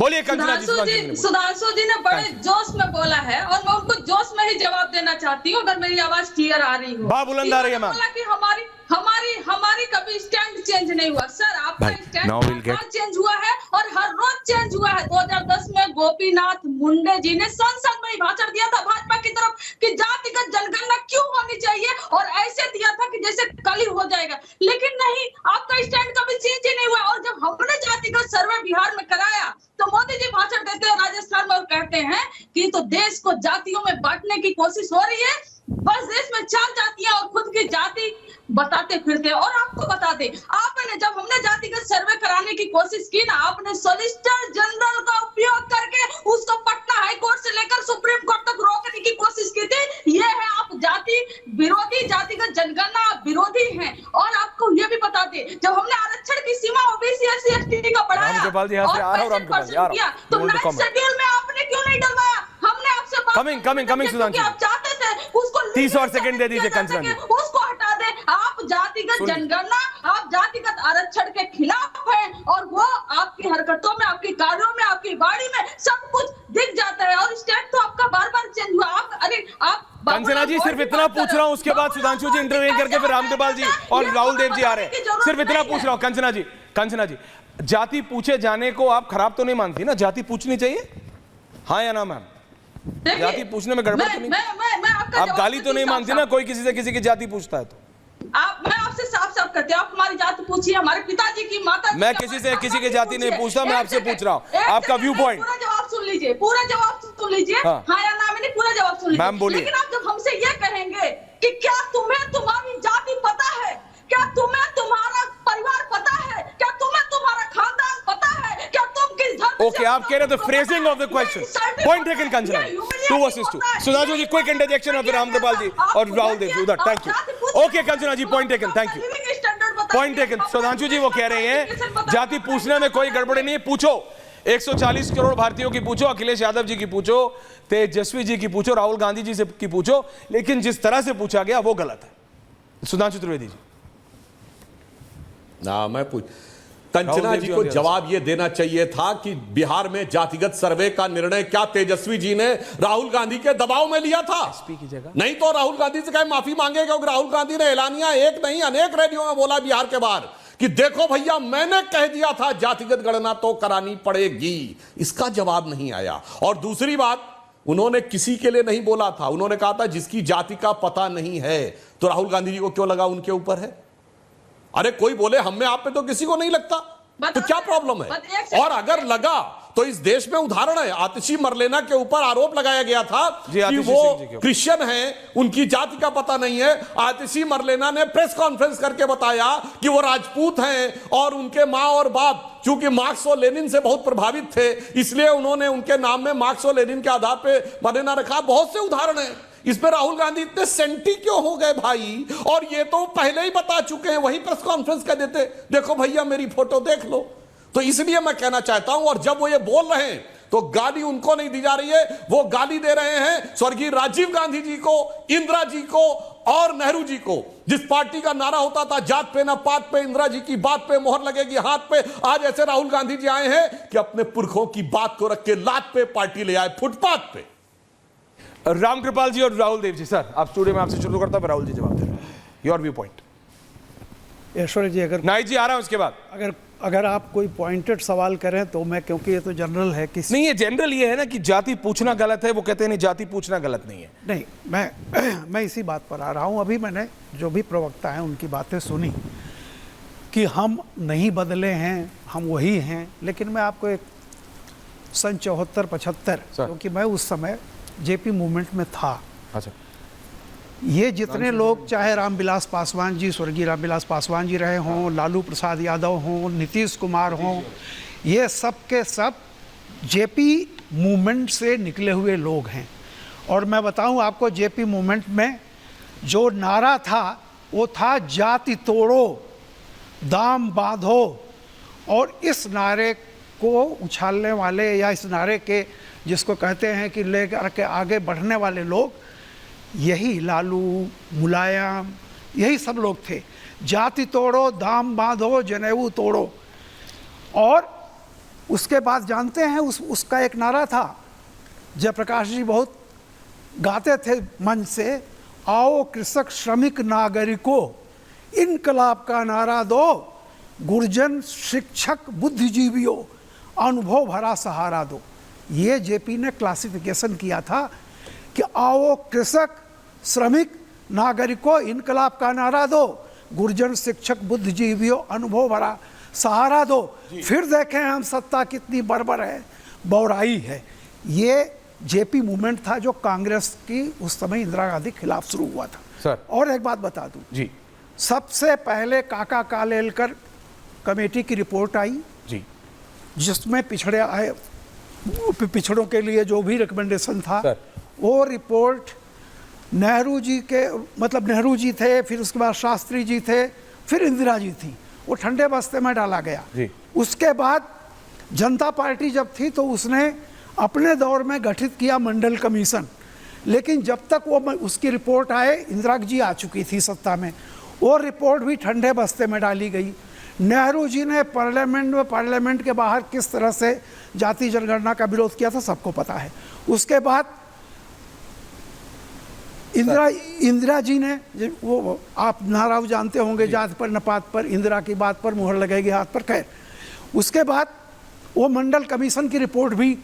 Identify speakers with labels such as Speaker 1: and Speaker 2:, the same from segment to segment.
Speaker 1: बोलिए कंचना जी।
Speaker 2: सुधांशु जी ने बड़े जोश में बोला है और मैं उनको जोश में ही जवाब देना चाहती हूँ, अगर मेरी आवाज क्लियर आ रही हो।
Speaker 1: बुलंद आ रही है मैम।
Speaker 2: बोला कि हमारी कभी स्टैंड चेंज नहीं हुआ। सर आपका स्टैंड चेंज हुआ है और हर रोज चेंज हुआ है। 2010 में गोपीनाथ मुंडे जी ने संसद में भाषण दिया था भाजपा की तरफ कि जातिगत जनगणना क्यों होनी चाहिए, और ऐसे दिया था कि जैसे कल ही हो जाएगा, लेकिन नहीं, आपका स्टैंड कभी चेंज ही नहीं हुआ। और जब हमने जातिगत सर्वे बिहार में कराया तो मोदी जी भाषण देते हैं राजस्थान में और कहते हैं कि तो देश को जातियों में बांटने की कोशिश हो रही है, बस देश में 4 जातियां और खुद की जाति बताते फिरते। और आपको बता दें, आपने जब हमने जातिगत सर्वे कराने की कोशिश की ना, आपने सॉलिसिटर जनरल का उपयोग करके उसको पटना हाई कोर्ट से लेकर सुप्रीम कोर्ट तक रोकने की कोशिश की थी। ये है आप जाति विरोधी, जातिगत जनगणना विरोधी हैं। और आपको ये भी बता दें, जब हमने आरक्षण की सीमा ओबीसी एससी एसटी का बढ़ाया और किया, तो 9th शेड्यूल में आपने क्यों नहीं डलवाया? हमने आपसे
Speaker 1: कमिंग सुधांशु,
Speaker 2: आप चाहते थे उसको
Speaker 1: 30 और सेकंड दे दीजिए कंचना जी।
Speaker 2: उसको हटा दे। आप जातिगत जनगणना, आप जातिगत आरक्षण के खिलाफ हैं और वो आपकी हरकतों में, आपके कार्यों में, आपकी वाणी में सब कुछ दिख जाता है। और स्टेट तो आपका बार-बार चेंज हुआ। आप
Speaker 1: कंचना जी सिर्फ इतना पूछ रहा हूं, उसके बाद सुधांशु जी इंटरवेन करके फिर रामकृपाल जी और राहुल देव जी आ रहे हैं। सिर्फ इतना पूछ रहा हूं कंचना जी, जाति पूछे जाने को आप खराब तो नहीं मानती ना? जाति पूछनी चाहिए, हाँ या ना मैम? जाति पूछने में गड़बड़ तो नहीं? आप गाली तो नहीं मानती ना कोई किसी से किसी की जाति पूछता है तो?
Speaker 2: मैं आपसे साफ करती हूँ, आप हमारी जाति पूछिए, हमारे पिताजी की, माता।
Speaker 1: मैं किसी से किसी की जाति नहीं पूछता, मैं आपसे पूछ रहा हूँ आपका व्यू पॉइंट।
Speaker 2: पूरा जवाब सुन लीजिए, हाँ या ना, मैंने पूरा जवाब सुन लीजिए।
Speaker 1: मैम बोलिए।
Speaker 2: लेकिन आप जब हमसे ये कहेंगे कि क्या तुम्हें तुम्हारी जाति पता है, क्या तुम्हें तुम्हारा परिवार पता है, क्या तुम्हें तुम्हारा खानदान पता है, क्या तुम किस धर्म
Speaker 1: ओके, आप कह रहे थे phrasing of the question. Point taken Kanchana, 2 versus 2। Sudhanshu ji quick interjection of Ramkripal ji और राहुल देव जी उधर। Thank you. Okay Kanchana ji, point taken, thank you, point taken. Sudhanshu ji वो कह रहे हैं जाति पूछने में कोई गड़बड़ी नहीं है, पूछो 140 करोड़ भारतीयों की पूछो, अखिलेश यादव जी की पूछो, तेजस्वी जी की पूछो, राहुल गांधी जी से की पूछो, लेकिन जिस तरह से पूछा गया वो गलत है। सुधांशु त्रिवेदी जी।
Speaker 3: मैं कंचना जी को जवाब यह देना चाहिए था कि बिहार में जातिगत सर्वे का निर्णय क्या तेजस्वी जी ने राहुल गांधी के दबाव में लिया था? नहीं तो राहुल गांधी से कहीं माफी मांगे, क्योंकि राहुल गांधी ने एलानिया एक नहीं अनेक रैलियों में बोला बिहार के बाहर कि देखो भैया मैंने कह दिया था जातिगत गणना तो करानी पड़ेगी। इसका जवाब नहीं आया। और दूसरी बात, उन्होंने किसी के लिए नहीं बोला था, उन्होंने कहा था जिसकी जाति का पता नहीं है। तो राहुल गांधी जी को क्यों लगा उनके ऊपर है? अरे कोई बोले हम में आप पे तो किसी को नहीं लगता, तो क्या प्रॉब्लम है? और अगर लगा तो इस देश में उदाहरण है, आतिशी मरलेना के ऊपर आरोप लगाया गया था कि वो क्रिश्चियन हैं, उनकी जाति का पता नहीं है। आतिशी मरलेना ने प्रेस कॉन्फ्रेंस करके बताया कि वो राजपूत हैं और उनके मां और बाप चूंकि मार्क्स और लेनिन से बहुत प्रभावित थे, इसलिए उन्होंने उनके नाम में मार्क्स और लेनिन के आधार पर मरलेना रखा। बहुत से उदाहरण हैं। इसमें राहुल गांधी इतने सेंटी क्यों हो गए भाई? और ये तो पहले ही बता चुके हैं, वही प्रेस कॉन्फ्रेंस कर देते, देखो भैया मेरी फोटो देख लो। तो इसलिए मैं कहना चाहता हूं, और जब वो ये बोल रहे हैं तो गाली उनको नहीं दी जा रही है, वो गाली दे रहे हैं स्वर्गीय राजीव गांधी जी को, इंदिरा जी को और नेहरू जी को। जिस पार्टी का नारा होता था जात पे ना पात पे, इंदिरा जी की बात पे मोहर लगेगी हाथ पे, आज ऐसे राहुल गांधी जी आए हैं कि अपने पुरखों की बात को रख के लात पे पार्टी ले आए, फुटपाथ पे।
Speaker 1: रामकृपाल जी और राहुल देव जी, सर आप स्टूडियो में आपसे शुरू करता हूं, राहुल जी जवाब दे रहे हैं। Your view point.
Speaker 4: Aishwarya ji, अगर
Speaker 1: नाइक जी आ रहा हूं उसके बाद,
Speaker 4: अगर आप कोई पॉइंटेड सवाल करें तो मैं, क्योंकि ये तो जनरल है कि
Speaker 1: नहीं, ये जनरल ये है ना कि जाति पूछना गलत है, वो कहते हैं नहीं जाति पूछना गलत नहीं है।
Speaker 4: नहीं, मैं इसी बात पर आ रहा हूं। अभी मैंने जो भी प्रवक्ता हैं उनकी बातें सुनी कि हम नहीं बदले हैं, हम वही हैं। लेकिन मैं आपको एक सन 74-75, क्योंकि मैं उस समय जेपी मूवमेंट में था।
Speaker 1: अच्छा,
Speaker 4: ये जितने लोग, चाहे रामविलास पासवान जी, स्वर्गीय रामविलास पासवान जी रहे हों, लालू प्रसाद यादव हों, नीतीश कुमार हों, ये सब के सब जेपी मूवमेंट से निकले हुए लोग हैं। और मैं बताऊं आपको, जेपी मूवमेंट में जो नारा था वो था जाति तोड़ो दाम बांधो। और इस नारे को उछालने वाले, या इस नारे के जिसको कहते हैं कि लेकर के आगे बढ़ने वाले लोग, यही लालू, मुलायम, यही सब लोग थे। जाति तोड़ो दाम बांधो जनेऊ तोड़ो। और उसके बाद जानते हैं उसका एक नारा था, जयप्रकाश जी बहुत गाते थे मंच से, आओ कृषक श्रमिक नागरिकों इनकलाब का नारा दो, गुर्जन शिक्षक बुद्धिजीवियों अनुभव भरा सहारा दो। ये जेपी ने क्लासिफिकेशन किया था कि आओ कृषक श्रमिक नागरिकों इनकलाब का नारा दो, गुर्जन शिक्षक बुद्धिजीवियों अनुभव भरा सहारा दो, फिर देखें हम सत्ता कितनी बर्बर है, बौराई है। ये जेपी मूवमेंट था जो कांग्रेस की उस समय इंदिरा गांधी के खिलाफ शुरू हुआ था।
Speaker 1: सर
Speaker 4: और एक बात बता दूं
Speaker 1: जी,
Speaker 4: सबसे पहले काका कालेलकर कमेटी की रिपोर्ट आई
Speaker 1: जी,
Speaker 4: जिसमें पिछड़ों के लिए जो भी रिकमेंडेशन था
Speaker 1: सर।
Speaker 4: वो रिपोर्ट नेहरू जी के, मतलब नेहरू जी थे, फिर उसके बाद शास्त्री जी थे, फिर इंदिरा जी थी, वो ठंडे बस्ते में डाला गया
Speaker 1: जी।
Speaker 4: उसके बाद जनता पार्टी जब थी तो उसने अपने दौर में गठित किया मंडल कमीशन, लेकिन जब तक वो उसकी रिपोर्ट आए इंदिरा जी आ चुकी थी सत्ता में, वो रिपोर्ट भी ठंडे बस्ते में डाली गई। नेहरू जी ने पार्लियामेंट के बाहर किस तरह से जाति जनगणना का विरोध किया था सबको पता है। उसके बाद इंदिरा जी ने, वो आप नारा जानते होंगे, जात पर नपात पर, इंदिरा की बात पर मुहर लगेगी हाथ पर, खैर उसके बाद वो मंडल कमीशन की रिपोर्ट भी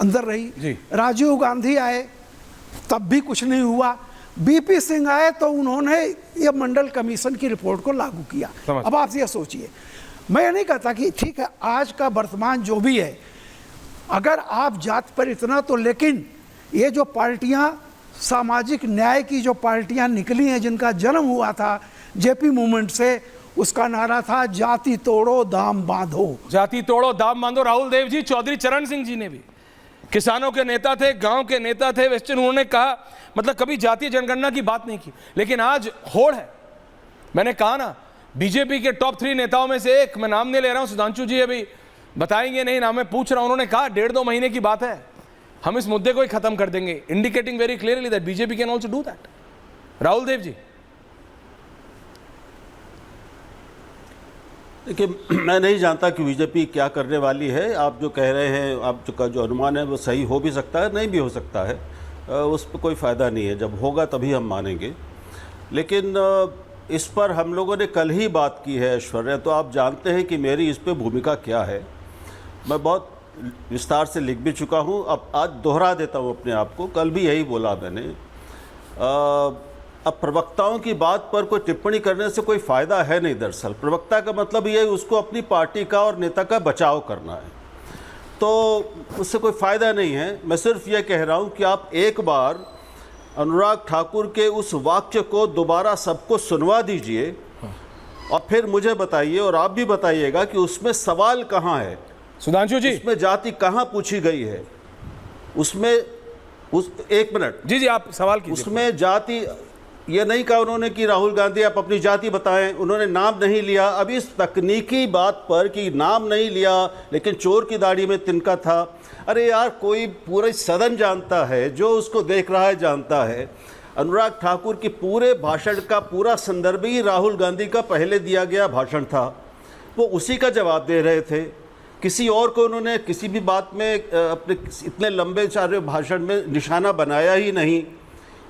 Speaker 4: अंदर रही। राजीव गांधी आए तब भी कुछ नहीं हुआ, बीपी सिंह आए तो उन्होंने ये मंडल कमीशन की रिपोर्ट को लागू किया। अब आप ये सोचिए, मैं ये नहीं कहता कि ठीक है आज का वर्तमान जो भी है, अगर आप जात पर इतना तो, लेकिन ये जो पार्टियां सामाजिक न्याय की जो पार्टियां निकली हैं जिनका जन्म हुआ था जेपी मूवमेंट से, उसका नारा था जाति तोड़ो दाम बांधो।
Speaker 1: जाति तोड़ो दाम बांधो। राहुल देव जी, चौधरी चरण सिंह जी ने भी किसानों के नेता थे, गांव के नेता थे, वेस्टर्न, उन्होंने कहा, मतलब कभी जातीय जनगणना की बात नहीं की, लेकिन आज होड़ है। मैंने कहा ना, बीजेपी के टॉप 3 नेताओं में से एक, मैं नाम नहीं ले रहा हूं, सुधांशु जी अभी बताएंगे नहीं, नाम मैं पूछ रहा हूं, उन्होंने कहा 1.5-2 महीने की बात है, हम इस मुद्दे को ही खत्म कर देंगे, indicating very clearly that BJP can also do that. Rahul Dev ji.
Speaker 5: देखिए, मैं नहीं जानता कि बीजेपी क्या करने वाली है। आप जो कह रहे हैं, आपका जो अनुमान है वो सही हो भी सकता है, नहीं भी हो सकता है, उस पर कोई फ़ायदा नहीं है, जब होगा तभी हम मानेंगे। लेकिन इस पर हम लोगों ने कल ही बात की है ऐश्वर्या, तो आप जानते हैं कि मेरी इस पर भूमिका क्या है। मैं बहुत विस्तार से लिख भी चुका हूँ, अब आज दोहरा देता हूँ अपने आप को। कल भी यही बोला मैंने। अब प्रवक्ताओं की बात पर कोई टिप्पणी करने से कोई फ़ायदा है नहीं। दरअसल प्रवक्ता का मतलब ये उसको अपनी पार्टी का और नेता का बचाव करना है, तो उससे कोई फ़ायदा नहीं है। मैं सिर्फ ये कह रहा हूँ कि आप एक बार अनुराग ठाकुर के उस वाक्य को दोबारा सबको सुनवा दीजिए और फिर मुझे बताइए, और आप भी बताइएगा कि उसमें सवाल कहाँ है,
Speaker 1: सुधांशु जी,
Speaker 5: उसमें जाति कहाँ पूछी गई है, उसमें एक मिनट
Speaker 1: जी आप सवाल कीजिए।
Speaker 5: उसमें जाति ये नहीं कहा उन्होंने कि राहुल गांधी आप अपनी जाति बताएं, उन्होंने नाम नहीं लिया। अब इस तकनीकी बात पर कि नाम नहीं लिया लेकिन चोर की दाढ़ी में तिनका था, अरे यार कोई पूरा सदन जानता है, जो उसको देख रहा है जानता है। अनुराग ठाकुर की पूरे भाषण का पूरा संदर्भ ही राहुल गांधी का पहले दिया गया भाषण था, वो उसी का जवाब दे रहे थे। किसी और को उन्होंने किसी भी बात में अपने इतने लंबे सारे भाषण में निशाना बनाया ही नहीं।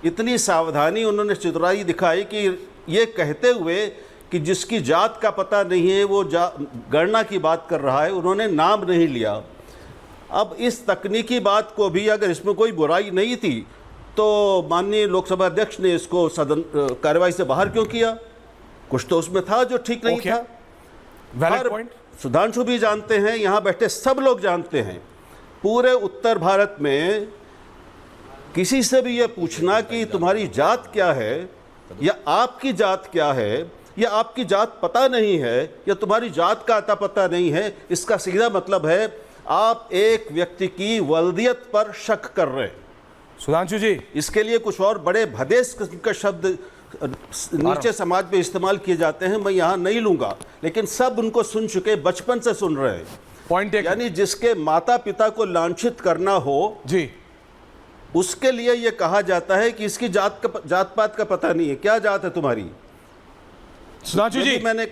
Speaker 5: इतनी सावधानी उन्होंने चतुराई दिखाई कि ये कहते हुए कि जिसकी जात का पता नहीं है वो गणना की बात कर रहा है, उन्होंने नाम नहीं लिया। अब इस तकनीकी बात को भी, अगर इसमें कोई बुराई नहीं थी तो माननीय लोकसभा अध्यक्ष ने इसको सदन कार्यवाही से बाहर क्यों किया? कुछ तो उसमें था जो ठीक नहीं था।
Speaker 1: Valid point.
Speaker 5: सुधांशु भी जानते हैं, यहाँ बैठे सब लोग जानते हैं, पूरे उत्तर भारत में किसी से भी ये पूछना कि तुम्हारी जात क्या है या आपकी जात क्या है या आपकी जात पता नहीं है या तुम्हारी जात का अता पता नहीं है, इसका सीधा मतलब है आप एक व्यक्ति की वल्दियत पर शक कर रहे हैं।
Speaker 1: सुधांशु जी,
Speaker 5: इसके लिए कुछ और बड़े भदेश किस्म के शब्द नीचे समाज में इस्तेमाल किए जाते हैं, मैं यहाँ नहीं लूंगा, लेकिन सब उनको सुन चुके, बचपन से सुन रहे हैं।
Speaker 1: पॉइंट एक,
Speaker 5: यानी जिसके माता पिता को लांछित करना हो
Speaker 1: जी,
Speaker 5: उसके लिए यह कहा जाता है कि इसकी जात पात का पता नहीं है। क्या जात है तुम्हारी?
Speaker 1: सुधांशु जी,
Speaker 5: मैंने